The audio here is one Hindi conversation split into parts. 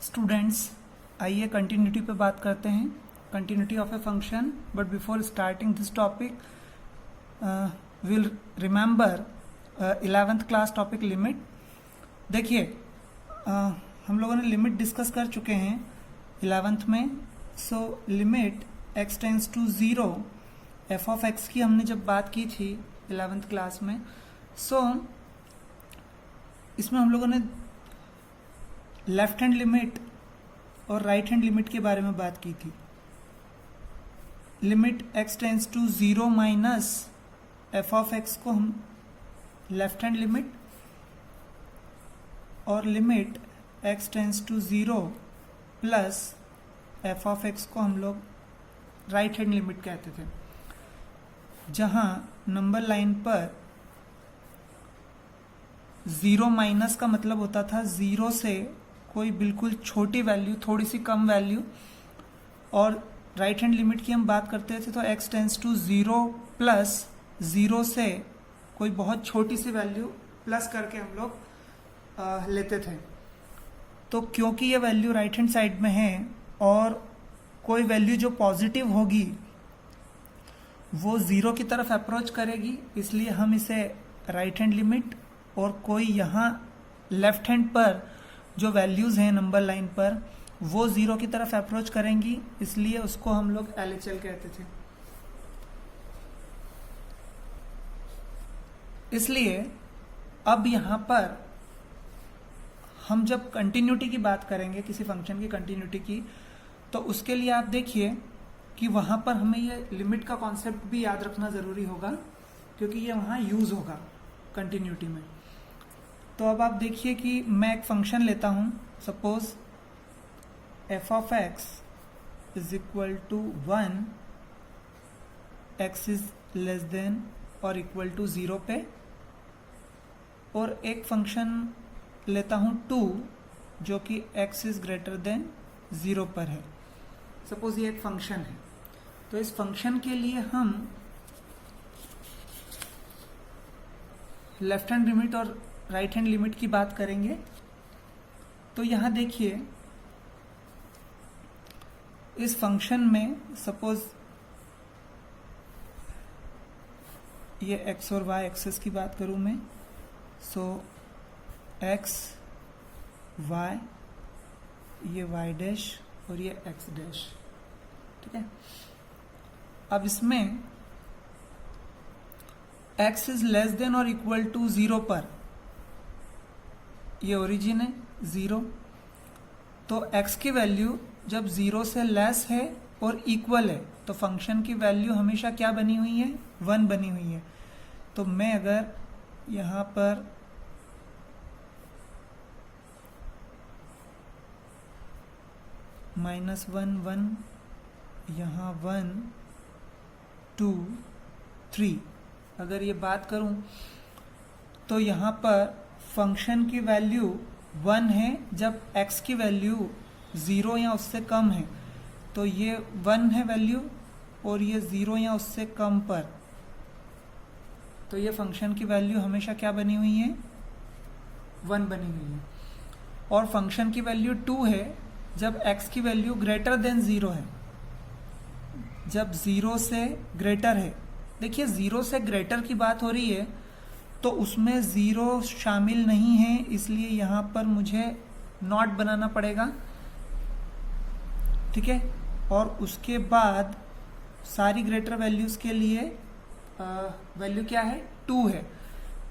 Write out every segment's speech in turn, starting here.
स्टूडेंट्स, आइए कंटिन्यूटी पे बात करते हैं, continuity of a function. But before starting this topic will remember 11th class topic limit. देखिए, हम लोगों ने लिमिट डिस्कस कर चुके हैं 11th में। So limit x tends to 0 f of x की हमने जब बात की थी 11th क्लास में, सो इसमें हम लोगों ने लेफ्ट हैंड लिमिट और राइट हैंड लिमिट के बारे में बात की थी। Limit x tends to 0 minus f of x को हम लेफ्ट हैंड लिमिट, और limit x tends to 0 plus f of x को हम लोग राइट हैंड लिमिट कहते थे। जहां नंबर लाइन पर 0 माइनस का मतलब होता था 0 से कोई बिल्कुल छोटी वैल्यू, थोड़ी सी कम वैल्यू, और राइट हैंड लिमिट की हम बात करते थे तो x टेंड्स टू 0 प्लस 0 से कोई बहुत छोटी सी वैल्यू प्लस करके हम लोग लेते थे। तो क्योंकि ये वैल्यू राइट हैंड साइड में है और कोई वैल्यू जो पॉजिटिव होगी वो 0 की तरफ अप्रोच करेगी, इसलिए हम इसे राइट हैंड लिमिट, और कोई यहाँ लेफ्ट हैंड पर जो वैल्यूज हैं नंबर लाइन पर वो 0 की तरफ अप्रोच करेंगी, इसलिए उसको हम लोग LHL कहते थे। इसलिए अब यहाँ पर हम जब कंटिन्यूटी की बात करेंगे, किसी फंक्शन की कंटिन्यूटी की, तो उसके लिए आप देखिए कि वहाँ पर हमें ये लिमिट का कॉन्सेप्ट भी याद रखना ज़रूरी होगा, क्योंकि ये वहाँ यूज़ होगा कंटिन्यूटी में। तो अब आप देखिए कि मैं एक फंक्शन लेता हूँ, suppose f of x is equal to 1, x is less than और इक्वल टू 0 पे, और एक फंक्शन लेता हूँ 2 जो कि x इज ग्रेटर देन 0 पर है। सपोज ये एक फंक्शन है, तो इस फंक्शन के लिए हम लेफ्ट हैंड लिमिट और राइट हैंड लिमिट की बात करेंगे। तो यहां देखिए, इस फंक्शन में सपोज ये x और y एक्सेस की बात करूं मैं, सो x y, ये y डैश और ये x डैश, ठीक है। अब इसमें x इज लेस देन और इक्वल टू 0 पर, ये ओरिजिन है 0, तो x की वैल्यू जब 0 से लेस है और इक्वल है तो फंक्शन की वैल्यू हमेशा क्या बनी हुई है, 1 बनी हुई है। तो मैं अगर यहाँ पर -1 यहाँ 1 2 3 अगर ये बात करूं, तो यहाँ पर फंक्शन की वैल्यू 1 है जब x की वैल्यू 0 या उससे कम है, तो ये 1 है वैल्यू, और ये 0 या उससे कम पर, तो ये फंक्शन की वैल्यू हमेशा क्या बनी हुई है, 1 बनी हुई है। और फंक्शन की वैल्यू 2 है जब x की वैल्यू ग्रेटर देन 0 है, जब 0 से ग्रेटर है। देखिए, 0 से ग्रेटर की बात हो रही है तो उसमें 0 शामिल नहीं है, इसलिए यहाँ पर मुझे नॉट बनाना पड़ेगा, ठीक है। और उसके बाद सारी ग्रेटर वैल्यूज के लिए वैल्यू क्या है, 2 है,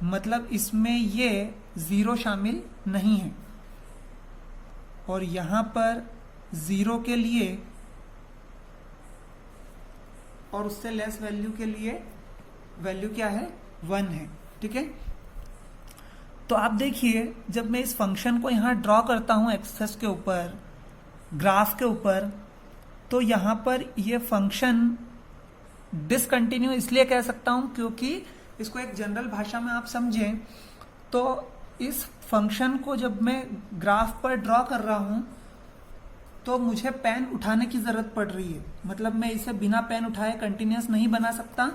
मतलब इसमें ये 0 शामिल नहीं है। और यहाँ पर 0 के लिए और उससे लेस वैल्यू के लिए वैल्यू क्या है, 1 है, ठीक है। तो आप देखिए, जब मैं इस फंक्शन को यहाँ ड्रॉ करता हूँ एक्सेस के ऊपर, ग्राफ के ऊपर, तो यहाँ पर ये फंक्शन डिसकंटिन्यू इसलिए कह सकता हूँ क्योंकि इसको एक जनरल भाषा में आप समझें तो इस फंक्शन को जब मैं ग्राफ पर ड्रॉ कर रहा हूँ तो मुझे पेन उठाने की जरूरत पड़ रही है, मतलब मैं इसे बिना पेन उठाए कंटिन्यूस नहीं बना सकता,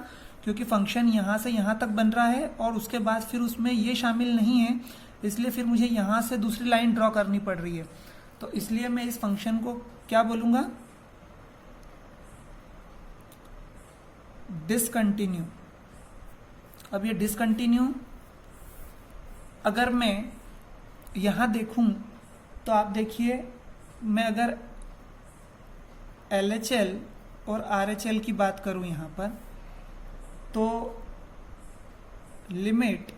क्योंकि फंक्शन यहाँ से यहाँ तक बन रहा है और उसके बाद फिर उसमें ये शामिल नहीं है, इसलिए फिर मुझे यहाँ से दूसरी लाइन ड्रॉ करनी पड़ रही है। तो इसलिए मैं इस फंक्शन को क्या बोलूंगा, डिसकंटिन्यू। अब ये डिसकंटिन्यू अगर मैं यहां देखूं तो आप देखिए, मैं अगर LHL और RHL की बात करूं यहां पर, तो limit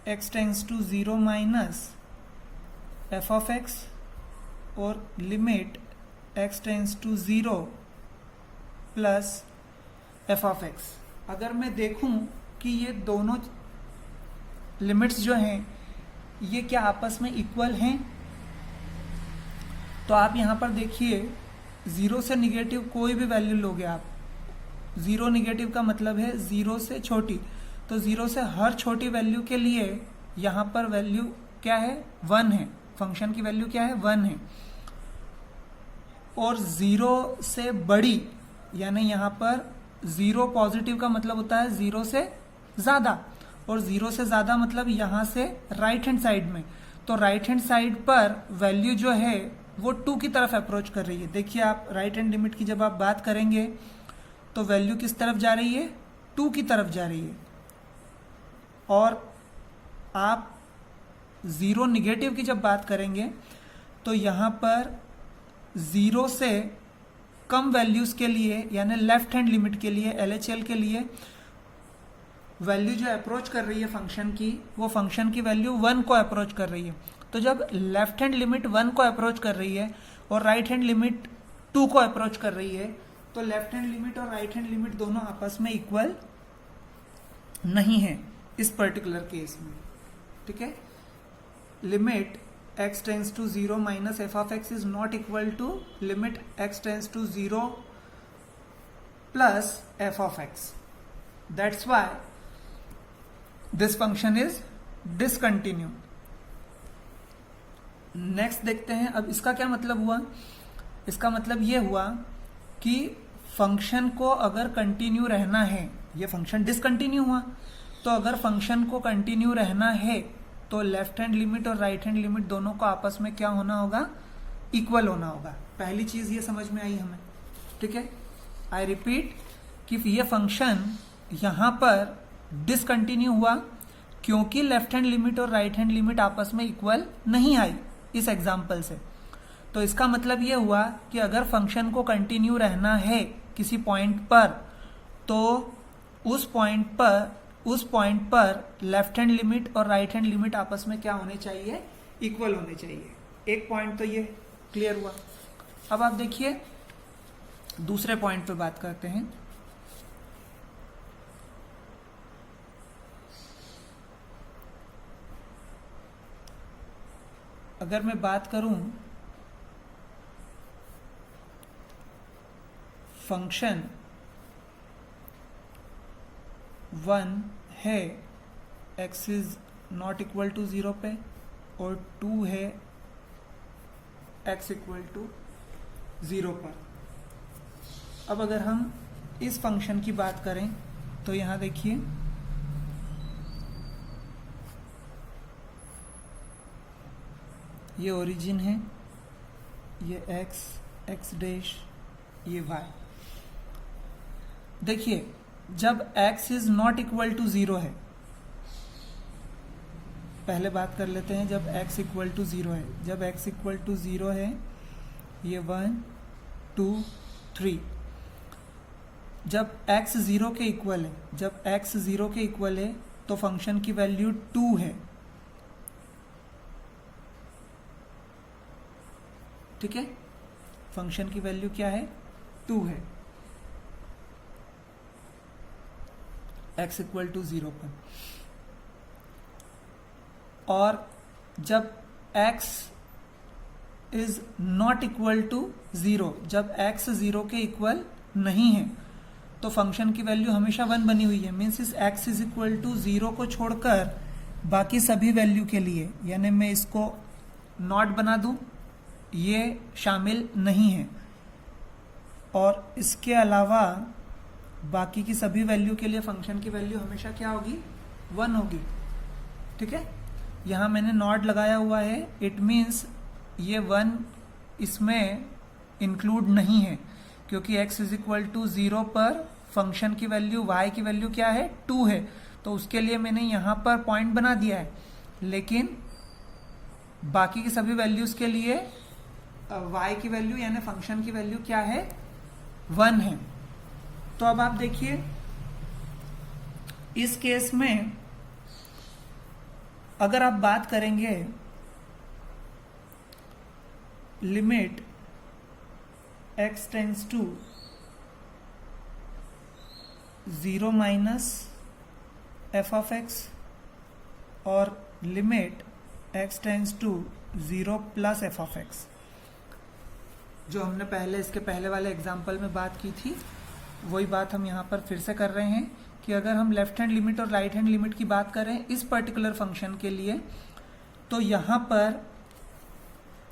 x tends to 0 minus f of x और limit x tends to 0 plus f of x, अगर मैं देखूं कि ये दोनों लिमिट्स जो हैं ये क्या आपस में इक्वल हैं, तो आप यहां पर देखिए 0 से निगेटिव कोई भी वैल्यू लोगे आप, 0 निगेटिव का मतलब है 0 से छोटी, तो 0 से हर छोटी वैल्यू के लिए यहां पर वैल्यू क्या है, 1 है, फंक्शन की वैल्यू क्या है, 1 है। और 0 से बड़ी यानी यहां पर 0 पॉजिटिव का मतलब होता है 0 से ज्यादा, और 0 से ज्यादा मतलब यहां से राइट हैंड साइड में, तो राइट हैंड साइड पर वैल्यू जो है वो 2 की तरफ अप्रोच कर रही है। देखिए आप राइट हैंड लिमिट की जब आप बात करेंगे तो वैल्यू किस तरफ जा रही है, 2 की तरफ जा रही है। और आप 0 निगेटिव की जब बात करेंगे तो यहां पर 0 से कम वैल्यूज के लिए यानी लेफ्ट हैंड लिमिट के लिए, LHL के लिए वैल्यू जो अप्रोच कर रही है फंक्शन की, वो फंक्शन की वैल्यू 1 को अप्रोच कर रही है। तो जब लेफ्ट हैंड लिमिट 1 को अप्रोच कर रही है और राइट हैंड लिमिट 2 को अप्रोच कर रही है, तो लेफ्ट हैंड लिमिट और राइट हैंड लिमिट दोनों आपस में इक्वल नहीं है इस पर्टिकुलर केस में, ठीक है। Limit x tends to 0 minus f of x is not equal to limit x tends to 0 plus f of x, that's why this function is discontinue. Next देखते हैं, अब इसका क्या मतलब हुआ, इसका मतलब ये हुआ कि फंक्शन को अगर कंटिन्यू रहना है, ये फंक्शन डिसकंटिन्यू हुआ, तो अगर फंक्शन को कंटिन्यू रहना है तो लेफ्ट हैंड लिमिट और राइट हैंड लिमिट दोनों को आपस में क्या होना होगा, इक्वल होना होगा। पहली चीज ये समझ में आई हमें, ठीक है। आई रिपीट कि ये फंक्शन यहां पर डिसकंटिन्यू हुआ क्योंकि लेफ्ट हैंड लिमिट और राइट हैंड लिमिट आपस में इक्वल नहीं आई इस एग्जाम्पल से। तो इसका मतलब यह हुआ कि अगर फंक्शन को कंटिन्यू रहना है किसी पॉइंट पर, तो उस पॉइंट पर लेफ्ट हैंड लिमिट और राइट हैंड लिमिट आपस में क्या होने चाहिए, इक्वल होने चाहिए। एक पॉइंट तो ये क्लियर हुआ। अब आप देखिए दूसरे पॉइंट पे बात करते हैं। अगर मैं बात करूं फंक्शन 1 है x is not equal to 0 पे और 2 है x इक्वल टू 0 पर। अब अगर हम इस फंक्शन की बात करें तो यहां देखिए ये ओरिजिन है, ये x डैश, ये y। देखिए जब x is not equal to 0 है, पहले बात कर लेते हैं जब x इक्वल टू 0 है। जब x इक्वल टू 0 है, ये 1 2 3। जब x 0 के इक्वल है, जब x 0 के इक्वल है तो फंक्शन की वैल्यू 2 है, ठीक है। फंक्शन की वैल्यू क्या है, 2 है x इक्वल टू 0 पर। और जब x is not equal to 0, जब x 0 के इक्वल नहीं है तो फंक्शन की वैल्यू हमेशा 1 बनी हुई है। मीन्स इस x इज इक्वल टू 0 को छोड़कर बाकी सभी वैल्यू के लिए, यानी मैं इसको नॉट बना दूं, ये शामिल नहीं है। और इसके अलावा बाकी की सभी वैल्यू के लिए फंक्शन की वैल्यू हमेशा क्या होगी, 1 होगी, ठीक है। यहां मैंने नॉट लगाया हुआ है, इट मीन्स ये 1 इसमें इंक्लूड नहीं है, क्योंकि x इज इक्वल टू 0 पर फंक्शन की वैल्यू y की वैल्यू क्या है 2 है, तो उसके लिए मैंने यहाँ पर पॉइंट बना दिया है, लेकिन बाकी की सभी वैल्यूज के लिए y की वैल्यू यानी फंक्शन की वैल्यू क्या है 1 है। तो अब आप देखिए इस केस में अगर आप बात करेंगे limit x tends to 0 minus F of x और limit x tends to 0 plus F of x, जो हमने इसके पहले वाले एग्जाम्पल में बात की थी, वही बात हम यहाँ पर फिर से कर रहे हैं कि अगर हम लेफ्ट हैंड लिमिट और राइट हैंड लिमिट की बात करें इस पर्टिकुलर फंक्शन के लिए, तो यहाँ पर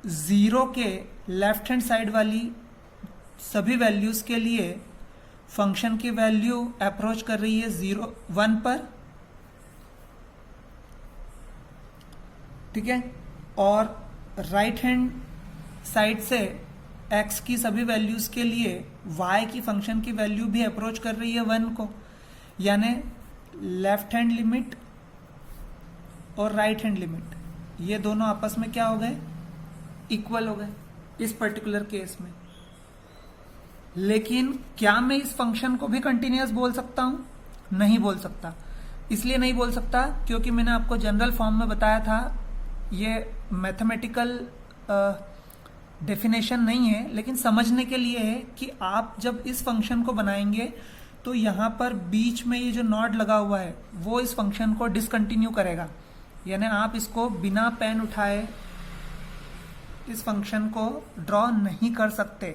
0 के लेफ्ट हैंड साइड वाली सभी वैल्यूज के लिए फंक्शन की वैल्यू अप्रोच कर रही है 1 पर, ठीक है, और राइट हैंड साइड से x की सभी वैल्यूज के लिए y की फंक्शन की वैल्यू भी अप्रोच कर रही है 1 को, यानी लेफ्ट हैंड लिमिट और राइट हैंड लिमिट ये दोनों आपस में क्या हो गए, इक्वल हो गए इस पर्टिकुलर केस में। लेकिन क्या मैं इस फंक्शन को भी कंटिन्यूअस बोल सकता हूं? नहीं बोल सकता। इसलिए नहीं बोल सकता क्योंकि मैंने आपको जनरल फॉर्म में बताया था, ये मैथमेटिकल डेफिनेशन नहीं है, लेकिन समझने के लिए है कि आप जब इस फंक्शन को बनाएंगे तो यहाँ पर बीच में ये जो नॉट लगा हुआ है वो इस फंक्शन को डिसकंटिन्यू करेगा, यानी आप इसको बिना पेन उठाए इस फंक्शन को ड्रॉ नहीं कर सकते।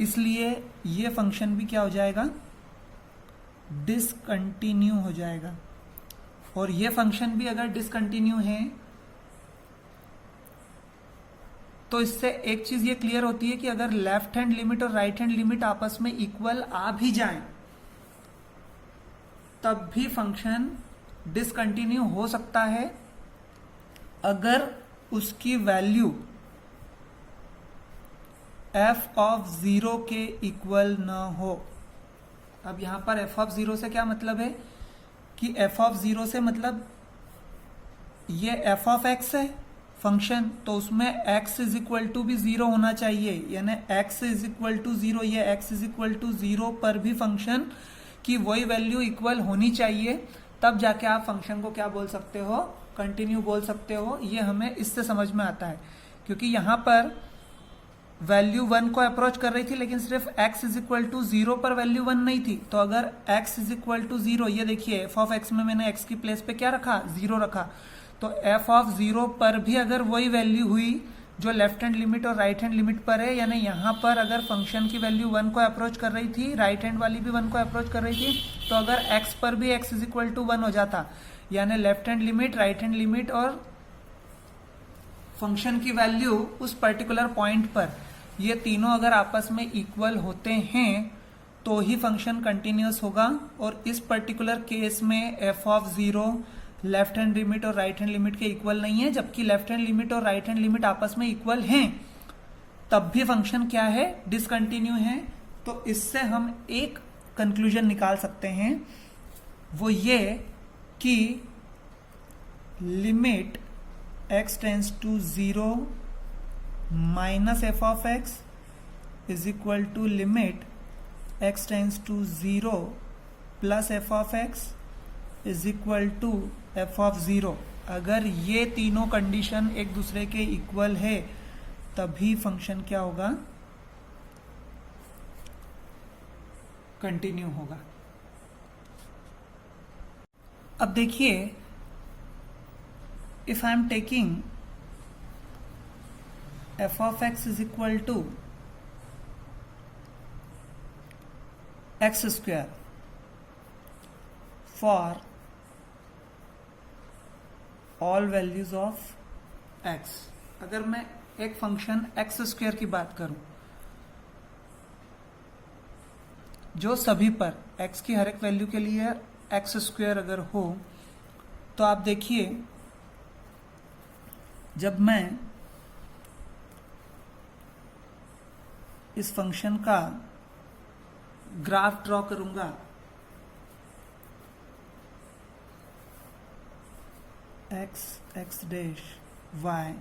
इसलिए ये फंक्शन भी क्या हो जाएगा, डिसकंटिन्यू हो जाएगा। और ये फंक्शन भी अगर डिसकंटिन्यू है तो इससे एक चीज ये क्लियर होती है कि अगर लेफ्ट हैंड लिमिट और राइट हैंड लिमिट आपस में इक्वल आ भी जाएं तब भी फंक्शन डिसकंटिन्यू हो सकता है अगर उसकी वैल्यू f ऑफ 0 के इक्वल न हो। अब यहां पर f ऑफ 0 से क्या मतलब है कि f ऑफ 0 से मतलब ये f ऑफ x है फंक्शन, तो उसमें x इज इक्वल टू भी 0 होना चाहिए, यानी x इज इक्वल टू 0, ये x इज इक्वल टू 0 पर भी फंक्शन की वही वैल्यू इक्वल होनी चाहिए, तब जाके आप फंक्शन को क्या बोल सकते हो, कंटिन्यू बोल सकते हो। ये हमें इससे समझ में आता है क्योंकि यहां पर वैल्यू 1 को अप्रोच कर रही थी, लेकिन सिर्फ x इज इक्वल टू 0 पर वैल्यू 1 नहीं थी। तो अगर x इज इक्वल टू 0, ये देखिए f ऑफ x में मैंने x की प्लेस पे क्या रखा, 0 रखा, तो f ऑफ 0 पर भी अगर वही वैल्यू हुई जो लेफ्ट हैंड लिमिट और राइट हैंड लिमिट पर है, यानी यहाँ पर अगर फंक्शन की वैल्यू 1 को अप्रोच कर रही थी, राइट हैंड वाली भी 1 को अप्रोच कर रही थी, तो अगर x पर भी x इज इक्वल टू 1 हो जाता, यानी left hand limit, right hand limit और फंक्शन की वैल्यू उस पर्टिकुलर पॉइंट पर ये तीनों अगर आपस में इक्वल होते हैं तो ही फंक्शन कंटिन्यूअस होगा। और इस पर्टिकुलर केस में f of 0 left hand limit और राइट हैंड लिमिट के इक्वल नहीं है, जबकि लेफ्ट हैंड लिमिट और राइट हैंड लिमिट आपस में इक्वल हैं, तब भी फंक्शन क्या है, डिसकंटिन्यू है। तो इससे हम एक कंक्लूजन निकाल सकते हैं, वो ये कि limit x tends to 0 minus F of x is equal to limit x tends to 0 plus F of x is equal to F of 0। अगर ये तीनों कंडीशन एक दूसरे के इक्वल है तभी फंक्शन क्या होगा, कंटिन्यू होगा। अब देखिए, if I am taking f of x is equal to x square for all values of x। अगर मैं एक फंक्शन x स्क्वायर की बात करूं जो सभी पर x की हर एक वैल्यू के लिए x स्क्वायर अगर हो, तो आप देखिए जब मैं इस फंक्शन का ग्राफ ड्रॉ करूंगा, x डैश y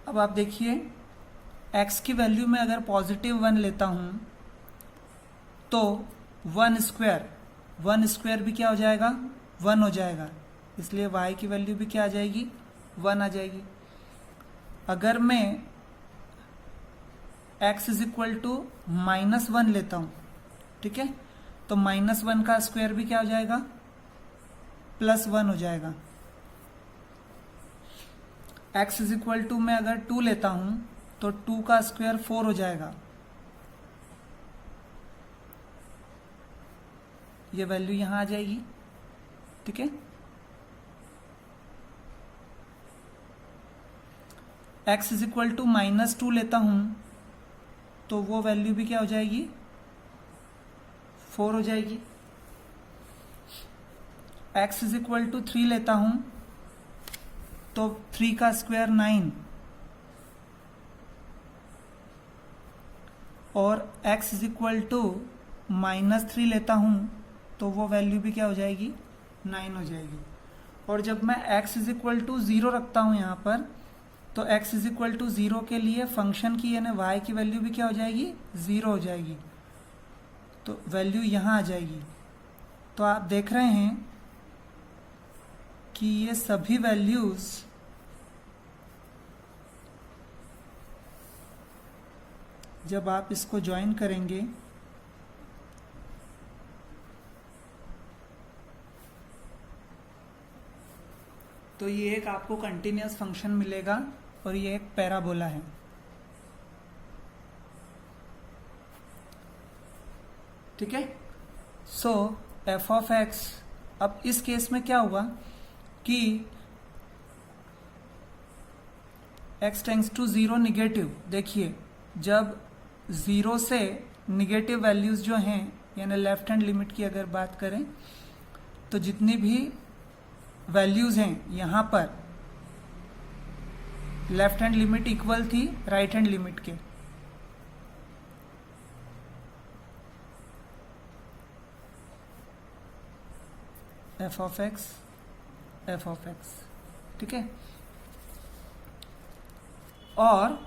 अब आप देखिए x की वैल्यू में अगर +1 लेता हूं तो 1 स्क्वायर भी क्या हो जाएगा, 1 हो जाएगा, इसलिए y की वैल्यू भी क्या आ जाएगी, 1 आ जाएगी। अगर मैं x इज इक्वल टू -1 लेता हूं, ठीक है, तो -1 का स्क्वायर भी क्या हो जाएगा, +1 हो जाएगा। x इज इक्वल टू मैं अगर 2 लेता हूं तो 2 का स्क्वायर 4 हो जाएगा, ये वैल्यू यहां आ जाएगी, ठीक है। x इज इक्वल टू -2 लेता हूं तो वो वैल्यू भी क्या हो जाएगी, 4 हो जाएगी। x इज इक्वल टू 3 लेता हूं तो 3 का स्क्वायर 9, और x इज इक्वल टू -3 लेता हूं तो वो वैल्यू भी क्या हो जाएगी, 9 हो जाएगी। और जब मैं x इज इक्वल टू 0 रखता हूं यहां पर, तो x इज इक्वल टू 0 के लिए फंक्शन की यानी y की वैल्यू भी क्या हो जाएगी, 0 हो जाएगी, तो वैल्यू यहां आ जाएगी। तो आप देख रहे हैं कि ये सभी वैल्यूज जब आप इसको ज्वाइन करेंगे तो ये एक आपको कंटिन्यूअस फंक्शन मिलेगा और ये एक पैराबोला है। ठीक है, सो एफ ऑफ एक्स, अब इस केस में क्या हुआ कि x टेंड्स टू 0 निगेटिव, देखिए जब 0 से निगेटिव वैल्यूज जो हैं यानी लेफ्ट हैंड लिमिट की अगर बात करें तो जितनी भी वैल्यूज हैं यहां पर लेफ्ट हैंड लिमिट इक्वल थी राइट हैंड लिमिट के। एफ ऑफ एक्स, ठीक है, और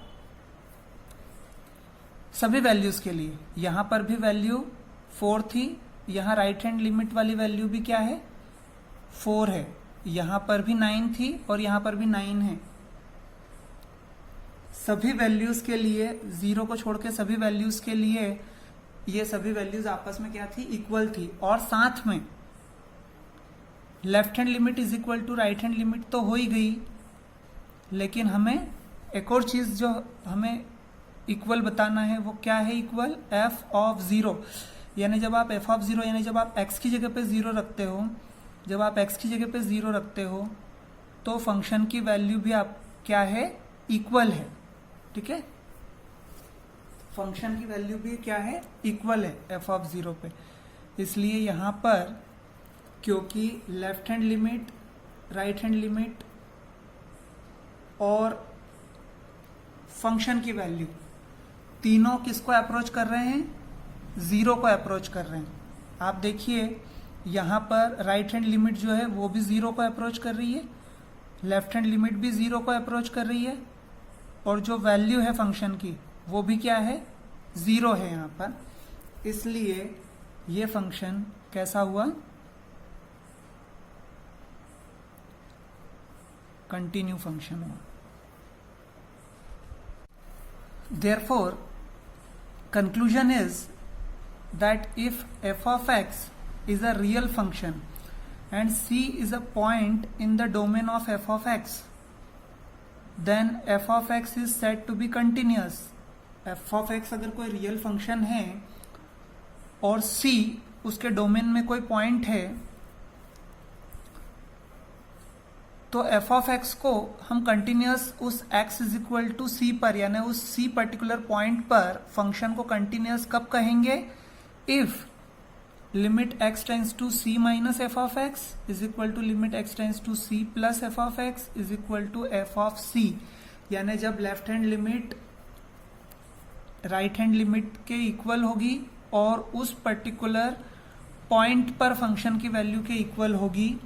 सभी वैल्यूज के लिए यहां पर भी वैल्यू 4 थी, यहां राइट हैंड लिमिट वाली वैल्यू भी क्या है, 4 है, यहां पर भी 9 थी और यहां पर भी 9 है। सभी वैल्यूज के लिए 0 को छोड़ के सभी वैल्यूज के लिए ये सभी वैल्यूज आपस में क्या थी, इक्वल थी, और साथ में left hand limit is equal to right hand limit तो हो ही गई, लेकिन हमें एक और चीज जो हमें इक्वल बताना है वो क्या है, इक्वल एफ ऑफ 0, यानी जब आप एफ ऑफ 0 यानी जब आप एक्स की जगह पे 0 रखते हो, जब आप x की जगह पे 0 रखते हो तो फंक्शन की वैल्यू भी आप क्या है, इक्वल है। ठीक है, फंक्शन की वैल्यू भी क्या है, इक्वल है f ऑफ 0 पे। इसलिए यहां पर क्योंकि left hand limit, right hand limit और फंक्शन की वैल्यू तीनों किसको अप्रोच कर रहे हैं, 0 को अप्रोच कर रहे हैं। आप देखिए यहां पर राइट हैंड लिमिट जो है वो भी 0 को अप्रोच कर रही है, लेफ्ट हैंड लिमिट भी 0 को अप्रोच कर रही है, और जो वैल्यू है फंक्शन की वो भी क्या है, 0 है यहां पर। इसलिए ये फंक्शन कैसा हुआ, कंटिन्यू फंक्शन हुआ। Therefore, conclusion is that if f of x is a real function and c is a point in the domain of f of x, then f of x is said to be continuous. f of x अगर कोई रियल फंक्शन है और c उसके डोमेन में कोई पॉइंट है तो एफ ऑफ एक्स को हम कंटिन्यूस उस x is equal to C पर, यानी उस c पर्टिकुलर पॉइंट पर फंक्शन को कंटिन्यूस कब कहेंगे? If limit x tends to c minus F of x is equal to limit x tends to c plus F of x is equal to F of c, यानी जब left hand limit right hand limit के इक्वल होगी और उस पर्टिकुलर पॉइंट पर फंक्शन की वैल्यू के इक्वल होगी,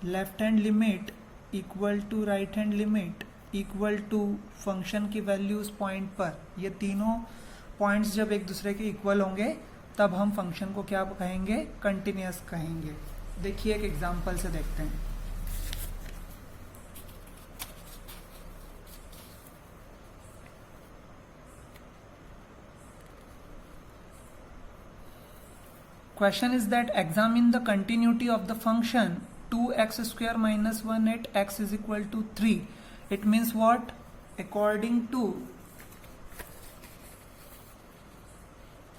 left hand limit equal to right hand limit equal to function की वैल्यू उस पॉइंट पर, ये तीनों पॉइंट्स जब एक दूसरे के इक्वल होंगे तब हम फंक्शन को क्या कहेंगे? कंटिन्यूअस कहेंगे। देखिए एक एग्जांपल से देखते हैं। Question is that examine the continuity of the function 2x square minus 1 at x is equal to 3. It means what? According to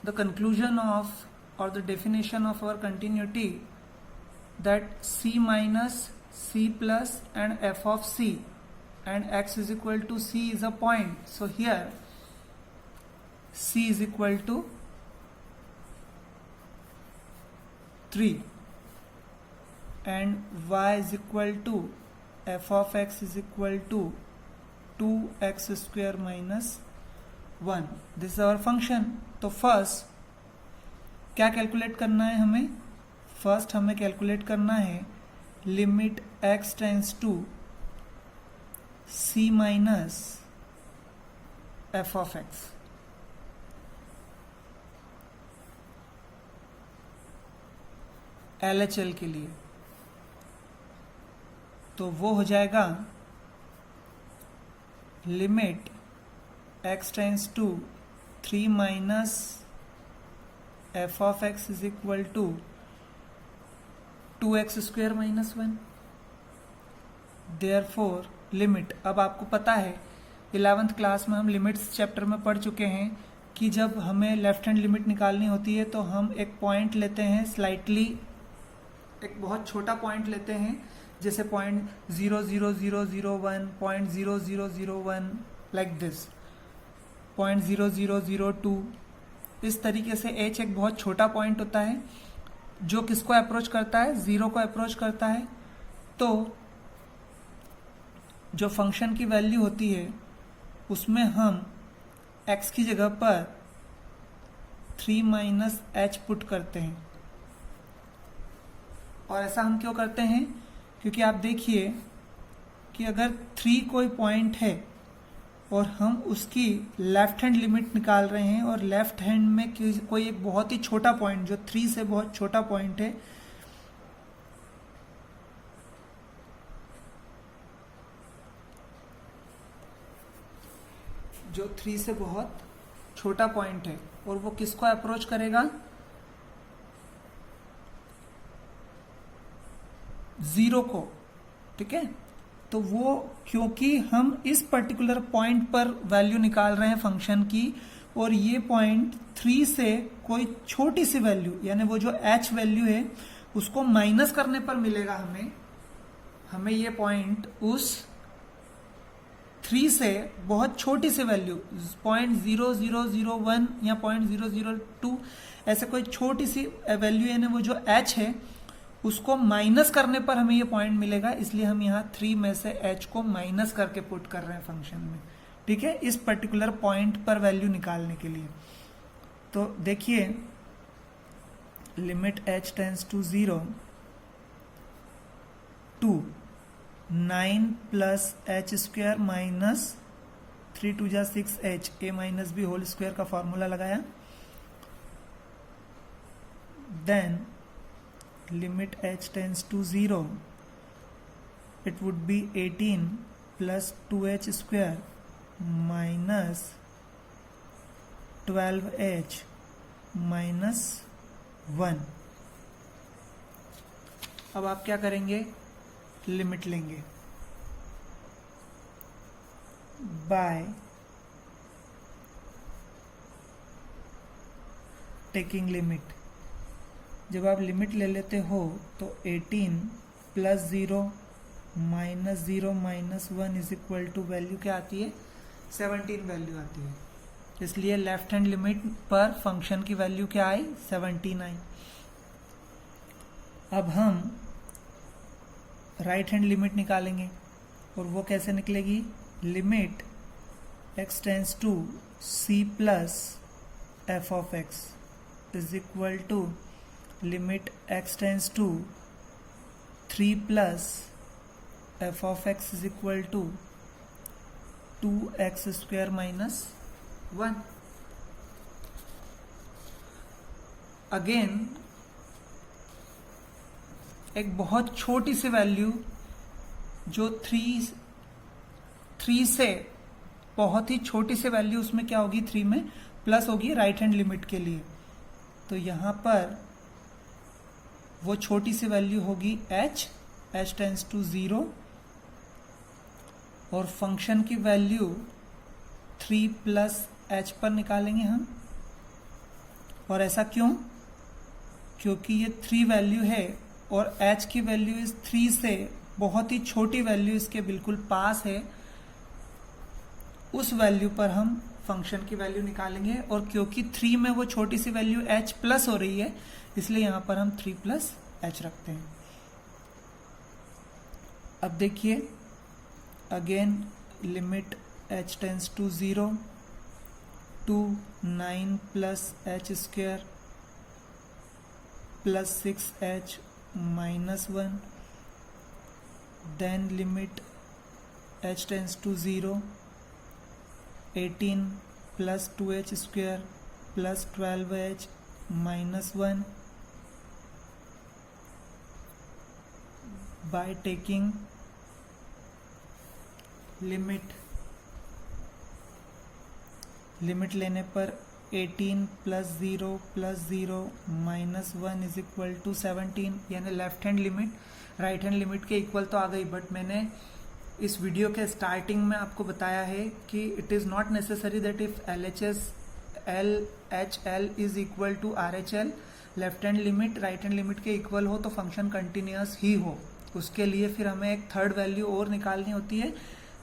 the conclusion of or the definition of our continuity, that c minus c plus and f of c and x is equal to c is a point. So here c is equal to 3 and y is equal to f of x is equal to 2x square minus 1. This is our function. तो फर्स्ट क्या कैलकुलेट करना है हमें? फर्स्ट हमें कैलकुलेट करना है limit x tends to c minus F of X. LHL के लिए तो वो हो जाएगा limit x tends to 3 minus F of x is equal to 2x square minus 1। Therefore limit, अब आपको पता है 11th क्लास में हम लिमिट्स चैप्टर में पढ़ चुके हैं कि जब हमें लेफ्ट हैंड लिमिट निकालनी होती है तो हम एक पॉइंट लेते हैं, स्लाइटली एक बहुत छोटा पॉइंट लेते हैं, जैसे 0.0001, 0.0001 लाइक दिस, 0.0002। इस तरीके से h एक बहुत छोटा पॉइंट होता है जो किसको अप्रोच करता है? 0 को अप्रोच करता है। तो जो फंक्शन की वैल्यू होती है उसमें हम x की जगह पर 3 माइनस h पुट करते हैं। और ऐसा हम क्यों करते हैं? क्योंकि आप देखिए कि अगर 3 कोई पॉइंट है और हम उसकी लेफ्ट हैंड लिमिट निकाल रहे हैं और लेफ्ट हैंड में कोई एक बहुत ही छोटा पॉइंट जो 3 से बहुत छोटा पॉइंट है, जो 3 से बहुत छोटा पॉइंट है और वो किसको अप्रोच करेगा? 0 को, ठीक है। तो वो क्योंकि हम इस पर्टिकुलर पॉइंट पर वैल्यू निकाल रहे हैं फंक्शन की और ये पॉइंट 3 से कोई छोटी सी वैल्यू यानी वो जो h वैल्यू है उसको माइनस करने पर मिलेगा हमें ये पॉइंट उस 3 से बहुत छोटी सी वैल्यू 0.0001 या 0.002 ऐसे कोई छोटी सी वैल्यू यानी वो जो h है उसको माइनस करने पर हमें ये पॉइंट मिलेगा। इसलिए हम यहाँ 3 में से h को माइनस करके पुट कर रहे हैं फंक्शन में, ठीक है, इस पर्टिकुलर पॉइंट पर वैल्यू निकालने के लिए। तो देखिए limit h tends to 0 to 9 plus h square minus 3 2 जा 6h a minus b whole square का फॉर्मूला लगाया। Then limit h tends to 0, it would be 18 plus 2h square minus 12h minus 1। अब आप क्या करेंगे? लिमिट लेंगे बाय टेकिंग लिमिट। जब आप लिमिट ले लेते हो तो 18 plus 0 minus 0 minus 1 is equal to value क्या आती है 17 वैल्यू आती है। इसलिए लेफ्ट हैंड लिमिट पर फंक्शन की वैल्यू क्या आई 17 आई। अब हम राइट हैंड लिमिट निकालेंगे और वो कैसे निकलेगी, limit x tends to c plus F of x is equal to limit x tends to 3 plus F of x is equal to 2x square minus 1। Again एक बहुत छोटी सी वैल्यू जो 3 से बहुत ही छोटी सी वैल्यू, उसमें क्या होगी 3 में प्लस होगी राइट हैंड लिमिट के लिए। तो यहां पर वो छोटी सी वैल्यू होगी h टेंस टू 0 और फंक्शन की वैल्यू 3 प्लस h पर निकालेंगे हम। और ऐसा क्यों, क्योंकि ये 3 वैल्यू है और h की वैल्यू इस 3 से बहुत ही छोटी वैल्यू इसके बिल्कुल पास है, उस वैल्यू पर हम फंक्शन की वैल्यू निकालेंगे। और क्योंकि 3 में वो छोटी सी वैल्यू h प्लस हो रही है, इसलिए यहां पर हम 3 प्लस h रखते हैं। अब देखिए again limit h tends to 0 to 9 plus h square plus 6h minus 1, then limit h tends to 0 18 plus 2h square plus 12h minus 1 by taking limit लेने पर 18 plus 0 minus 1 is equal to 17, यानी left hand limit right hand limit के इक्वल तो आ गई। बट मैंने इस वीडियो के स्टार्टिंग में आपको बताया है कि it is not necessary that if LHL is equal to RHL, left hand limit right hand limit के इक्वल हो तो फंक्शन कंटिन्यूअस ही हो। उसके लिए फिर हमें एक थर्ड वैल्यू और निकालनी होती है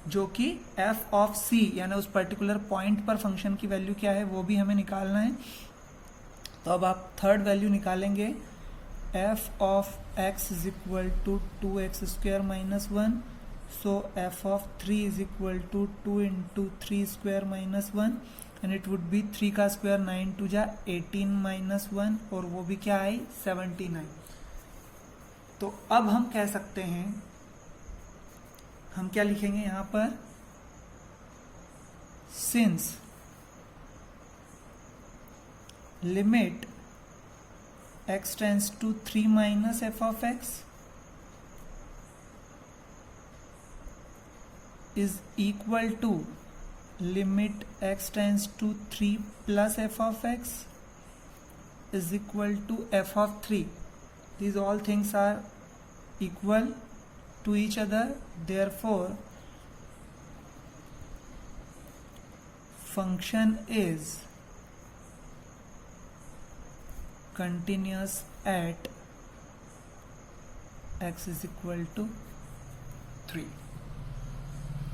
जो कि f ऑफ c, यानी उस पर्टिकुलर पॉइंट पर फंक्शन की वैल्यू क्या है वो भी हमें निकालना है। तो अब आप थर्ड वैल्यू निकालेंगे, f of x is equal to 2x square minus 1, so f of 3 is equal to 2 into 3 square minus 1 and it would be 3 का स्क्वायर 9 टू जा 18 माइनस 1 और वो भी क्या आई 79। तो अब हम कह सकते हैं, हम क्या लिखेंगे यहां पर, since limit x tends to 3 minus F of x is equal to limit x tends to 3 plus F of x is equal to F of 3, these all things are equal to each other, therefore function is continuous at x is equal to 3.